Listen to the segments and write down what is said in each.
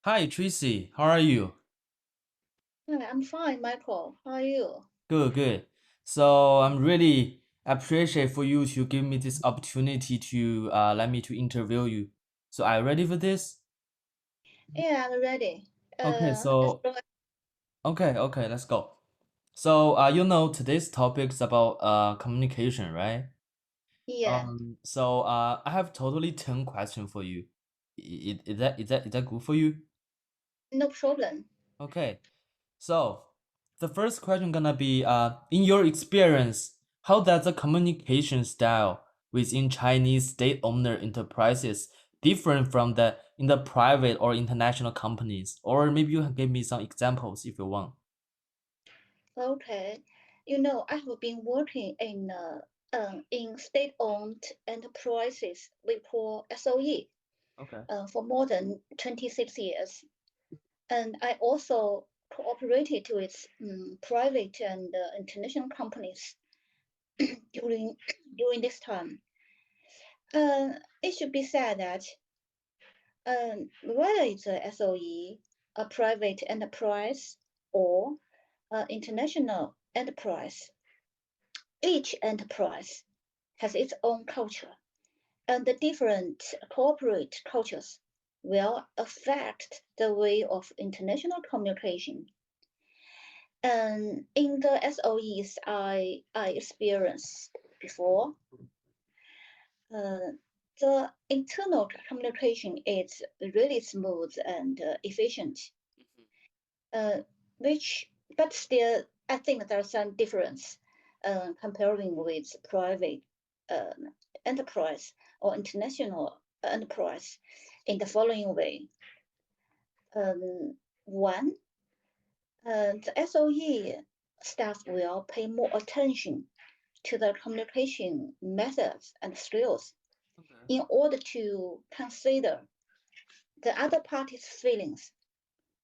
Hi, Tracy. How are you? Hi, I'm fine, Michael. How are you? Good, good. So I'm really appreciate for you to give me this opportunity to let me to interview you. So are you ready for this? Yeah, I'm ready. Okay, Let's so go. okay, let's go. So today's topic is about communication, right? Yeah, So I have totally 10 questions for you. Is that good for you? no problem. Okay. So, the first question gonna be, in your experience, how does the communication style within Chinese state-owned enterprises different from the in the private or international companies? Or maybe you can give me some examples if you want. Okay. I have been working in state-owned enterprises we call SOE Okay. for more than 26 years. And I also cooperated with private and international companies during during this time. It should be said that whether it's a SOE, a private enterprise, or an international enterprise, each enterprise has its own culture, and the different corporate cultures will affect the way of international communication. And in the SOEs I experienced before, uh, the internal communication is really smooth and efficient. uh, which but still I think there's some difference comparing with private enterprise or international enterprise in the following way. One, the SOE staff will pay more attention to the communication methods and skills Okay. in order to consider the other party's feelings.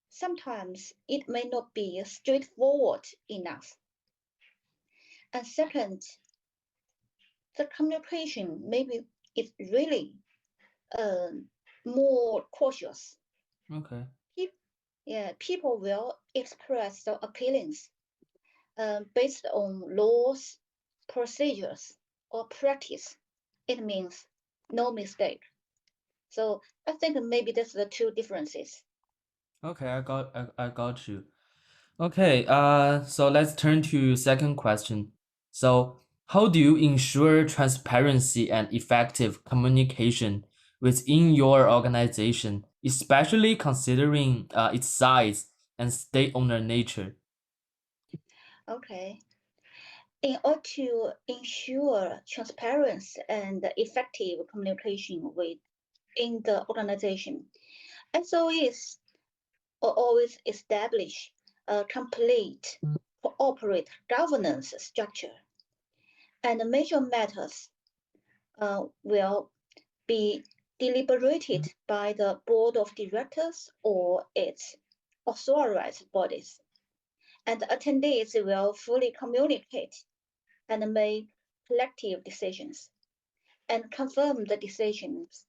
Sometimes it may not be straightforward enough. And second, the communication maybe is really uh, more cautious. Okay. Pe- yeah, people will express their opinions based on laws, procedures, or practice. It means no mistake. So I think maybe that's the two differences. Okay, I got you. Okay, so let's turn to second question. So, how do you ensure transparency and effective communication within your organization, especially considering its size and state owner nature? Okay. In order to ensure transparency and effective communication within the organization, SOEs always establish a complete corporate governance structure, and major matters will be deliberated by the board of directors or its authorized bodies, and attendees will fully communicate and make collective decisions and confirm the decisions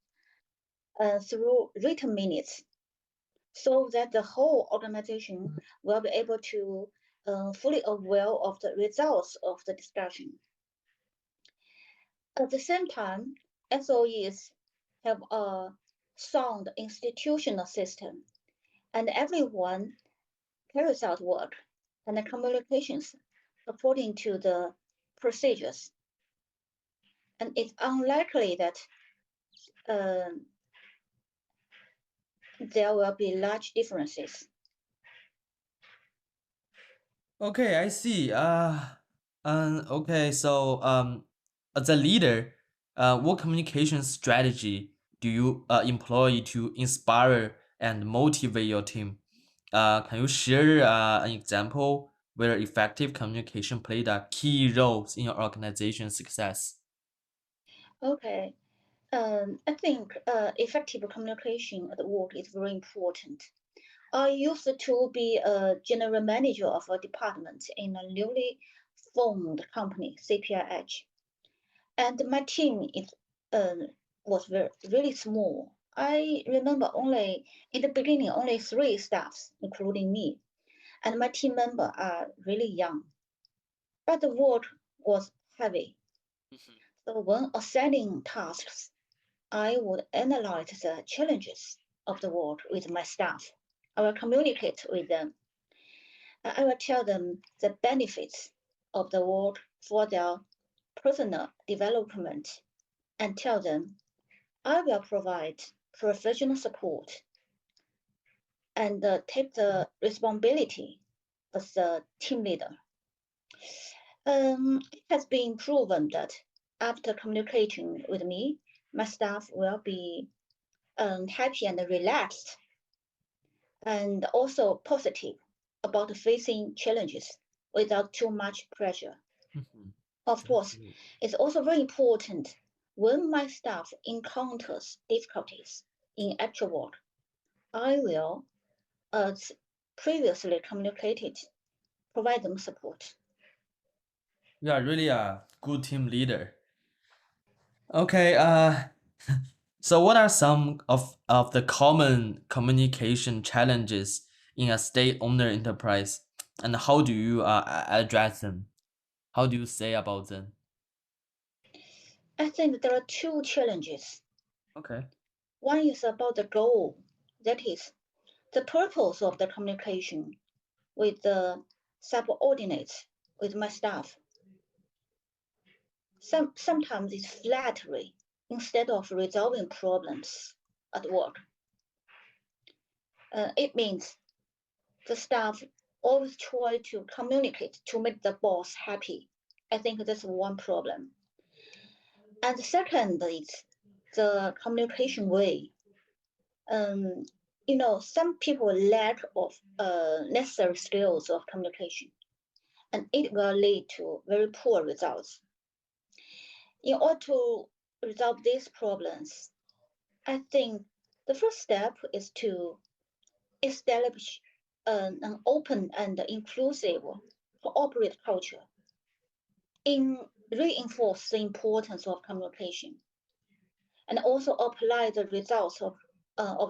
through written minutes so that the whole organization will be able to fully aware of the results of the discussion. At the same time, SOEs have a sound institutional system, and everyone carries out work and the communications according to the procedures. And it's unlikely that uh, there will be large differences. Okay, I see. Okay, so as a leader, what communication strategy do you employ to inspire and motivate your team? Can you share an example where effective communication played a key role in your organization's success? Okay, I think effective communication at work is very important. I used to be a general manager of a department in a newly formed company, CPIH, and my team is uh, was really small. I remember only in the beginning only three staffs, including me, and my team member are really young. But the work was heavy. Mhm. So when assigning tasks, I would analyze the challenges of the work with my staff. I will communicate with them. I will tell them the benefits of the work for their personal development and tell them I will provide professional support and take the responsibility as a team leader. It has been proven that after communicating with me, my staff will be happy and relaxed and also positive about facing challenges without too much pressure. Mhm. Of That's course, good. it's also very important when my staff encounters difficulties in actual work, I will, as previously communicated, provide them support. You are really a good team leader. Okay, so what are some of the common communication challenges in a state-owner enterprise, and how do you address them? How do you say about them? I think there are two challenges. Okay. One is about the goal, that is, the purpose of the communication with the subordinates, with my staff. Sometimes it's flattery instead of resolving problems at work. It means the staff always try to communicate to make the boss happy. I think that's one problem. And the second is the communication way. Um, some people lack of necessary skills of communication, and it will lead to very poor results. In order to resolve these problems, I think the first step is to establish an open and inclusive corporate culture in reinforce the importance of communication and also apply the results of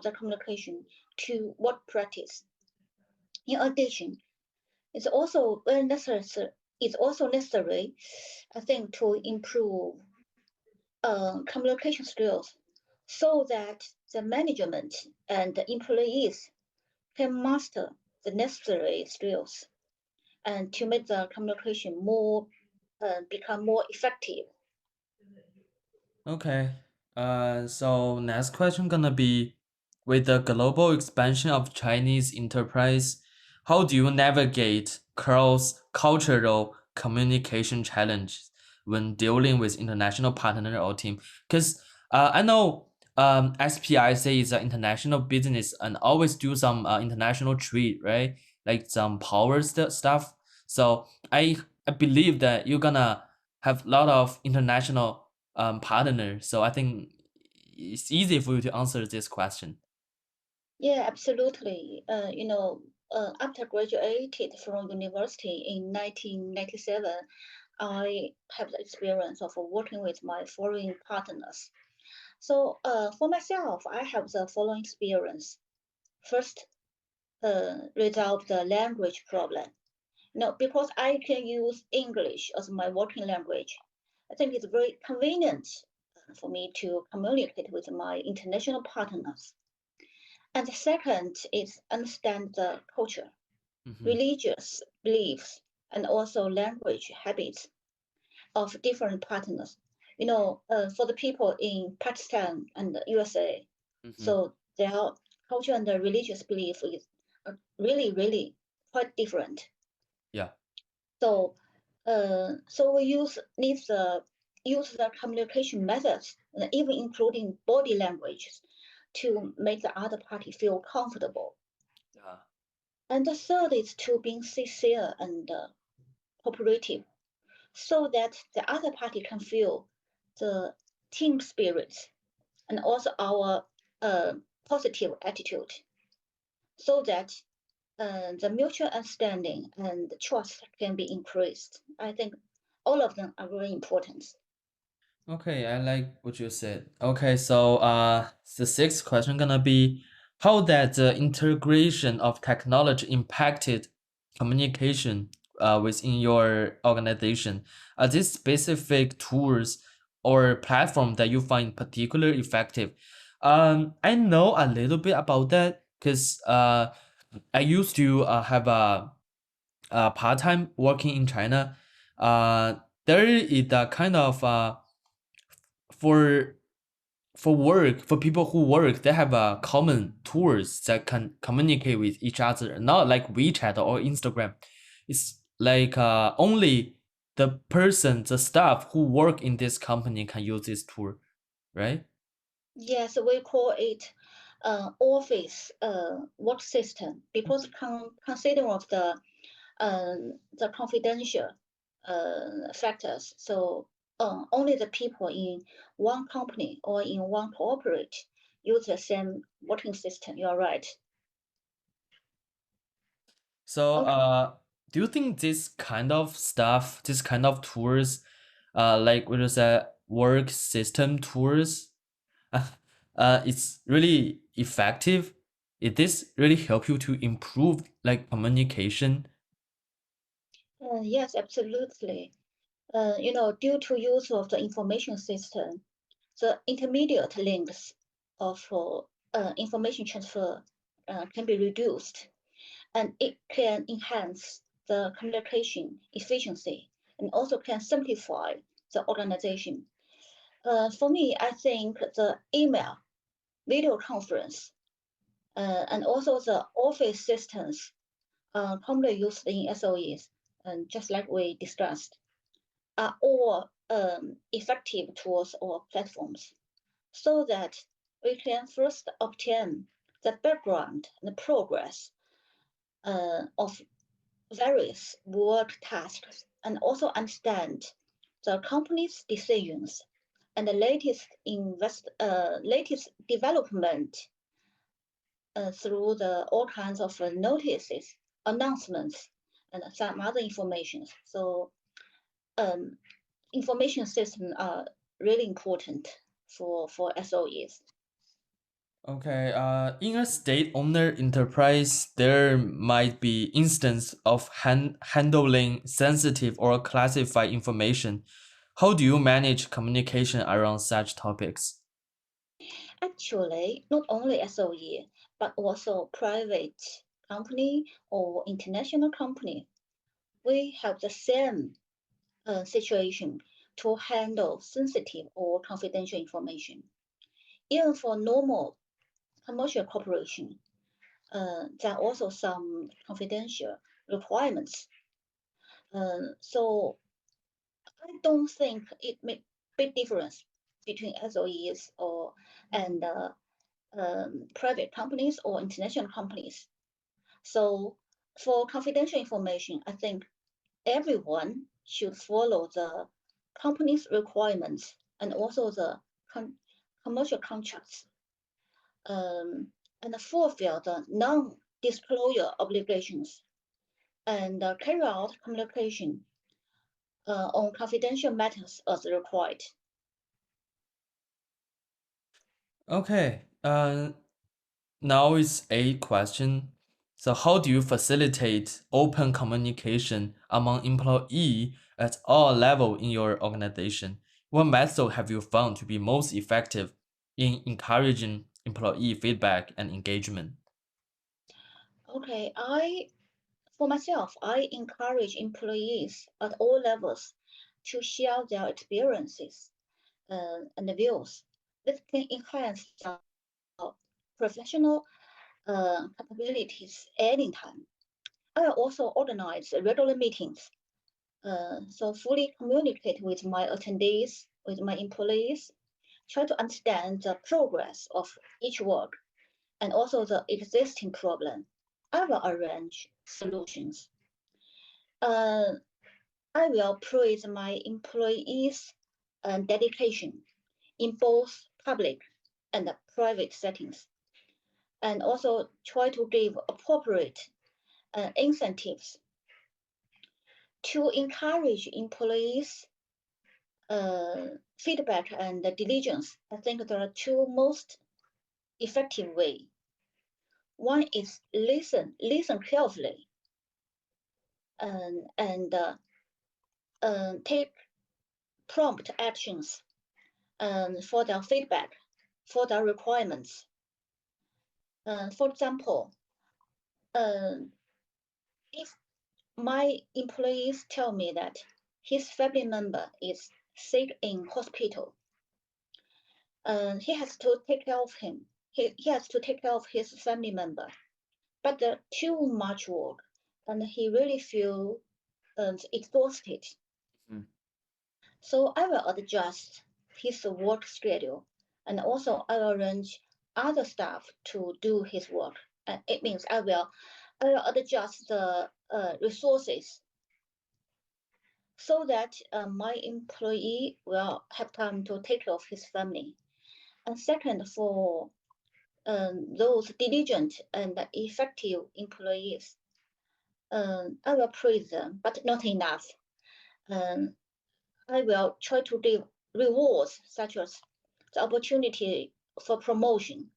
the communication to work practice. In addition, it's also very necessary. It's also necessary, I think, to improve communication skills so that the management and the employees can master the necessary skills and to make the communication more become more effective. Okay. So next question gonna be, with the global expansion of Chinese enterprise, how do you navigate cross-cultural communication challenges when dealing with international partner or team? Because I know SPIC is an international business and always do some international trade, right? Like some power stuff. So I believe that you're gonna have a lot of international partner. So I think it's easy for you to answer this question. Yeah, absolutely. After graduated from university in 1997, I have the experience of working with my foreign partners. So for myself, I have the following experience. First, resolve the language problem. Because I can use English as my working language, I think it's very convenient for me to communicate with my international partners. And the second is understand the culture, Mm-hmm. religious beliefs, and also language habits of different partners. For the people in Pakistan and the USA, Mm-hmm. so their culture and the religious belief is really, really quite different. Yeah. So, so we use the communication methods, even including body language, to make the other party feel comfortable. Yeah. And the third is to being sincere and cooperative, so that the other party can feel the team spirit and also our uh, positive attitude, so that the mutual understanding and trust can be increased. I think all of them are very important. Okay, I like what you said. Okay, so the sixth question gonna be how that the integration of technology impacted communication within your organization. Are these specific tools or platform that you find particularly effective? I know a little bit about that because I used to have a part time working in China. There is a kind of for work for people who work they have common tools that can communicate with each other, not like WeChat or Instagram. It's like only the staff who work in this company can use this tool, right? Yes, we call it office work system because consider of the confidential factors. So only the people in one company or in one corporate use the same working system. You're right. So Okay. do you think this kind of stuff, this kind of tools, like what is that work system tools, it's really effective? It this really help you to improve like communication? Yes, absolutely. Due to use of the information system, the intermediate links of information transfer can be reduced, and it can enhance the communication efficiency and also can simplify the organization. For me, I think the email, video conference, and also the office systems commonly used in SOEs, and just like we discussed, are all effective tools or platforms so that we can first obtain the background and the progress of various work tasks and also understand the company's decisions and the latest development through the all kinds of notices, announcements, and some other information. So um, information systems are really important for SOEs. Okay, in a state-owner enterprise, there might be instance of handling sensitive or classified information. How do you manage communication around such topics? Actually, not only SOE, but also private company or international company, we have the same situation to handle sensitive or confidential information. Even for normal commercial corporation, there are also some confidential requirements. So I don't think it make big difference between SOEs or and private companies or international companies. So for confidential information, I think everyone should follow the company's requirements and also the commercial contracts and fulfill the non-disclosure obligations and carry out communication on confidential matters as required. Okay, now is a question. So how do you facilitate open communication among employee at all level in your organization? What method have you found to be most effective in encouraging employee feedback and engagement? Okay, for myself, I encourage employees at all levels to share their experiences and views. This can enhance their professional capabilities anytime. I also organize regular meetings, so fully communicate with my attendees, with my employees, try to understand the progress of each work and also the existing problem. I will arrange solutions. Uh, I will praise my employees' dedication in both public and private settings, and also try to give appropriate incentives to encourage employees' feedback and diligence. I think there are two most effective way. One is listen carefully, and take prompt actions for their feedback, for their requirements. For example, uh, if my employees tell me that his family member is sick in hospital, he has to take care of him. He has to take care of his family member, but too much work, and he really feel exhausted. Mhm. So I will adjust his work schedule, and also I will arrange other staff to do his work. And it means I will adjust the resources so that my employee will have time to take care of his family. And second, for those diligent and effective employees, I will praise them, but not enough. Um, I will try to give rewards such as the opportunity for promotion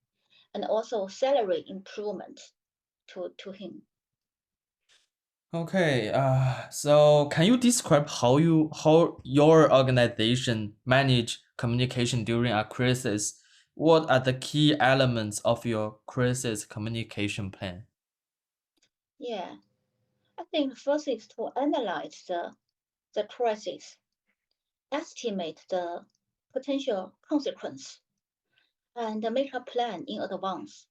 and also salary improvement to him. Okay, so can you describe how your organization manage communication during a crisis? What are the key elements of your crisis communication plan? Yeah, I think first is to analyze the crisis, estimate the potential consequence, and make a plan in advance.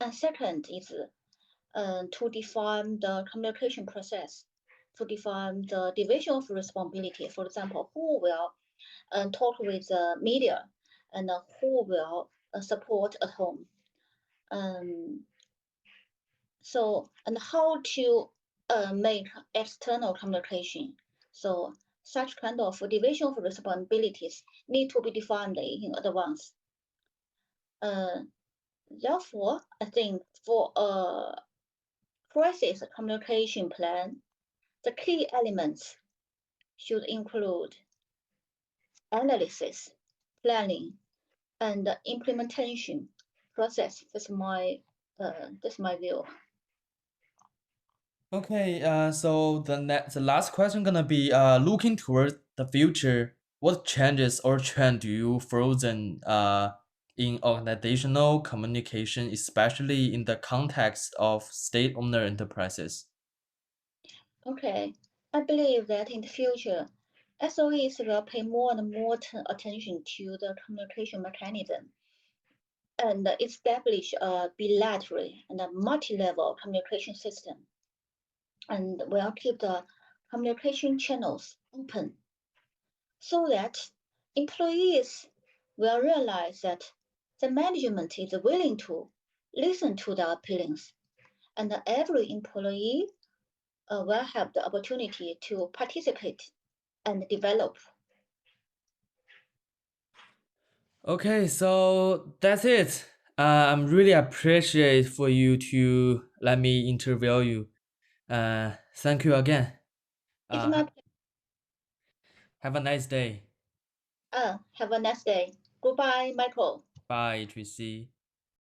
And second is to define the communication process, to define the division of responsibility. For example, who will talk with the media and who will support at home. Um, and how to make external communication. So such kind of division of responsibilities need to be defined in advance. Uh, Therefore, I think for a crisis communication plan, the key elements should include analysis, planning, and implementation process. That's my view. Okay, so the last question gonna be looking towards the future. What changes or trend do you frozen in organizational communication, especially in the context of state-owned enterprises? Okay, I believe that in the future, SOEs will pay more and more attention to the communication mechanism and establish a bilateral and a multi-level communication system, and will keep the communication channels open so that employees will realize that the management is willing to listen to their feelings, and every employee will have the opportunity to participate and develop. Okay, so that's it. I'm really appreciate for you to let me interview you. Thank you again. It's Uh, my have a nice day. Have a nice day. Goodbye, Michael. Bye, Tracy.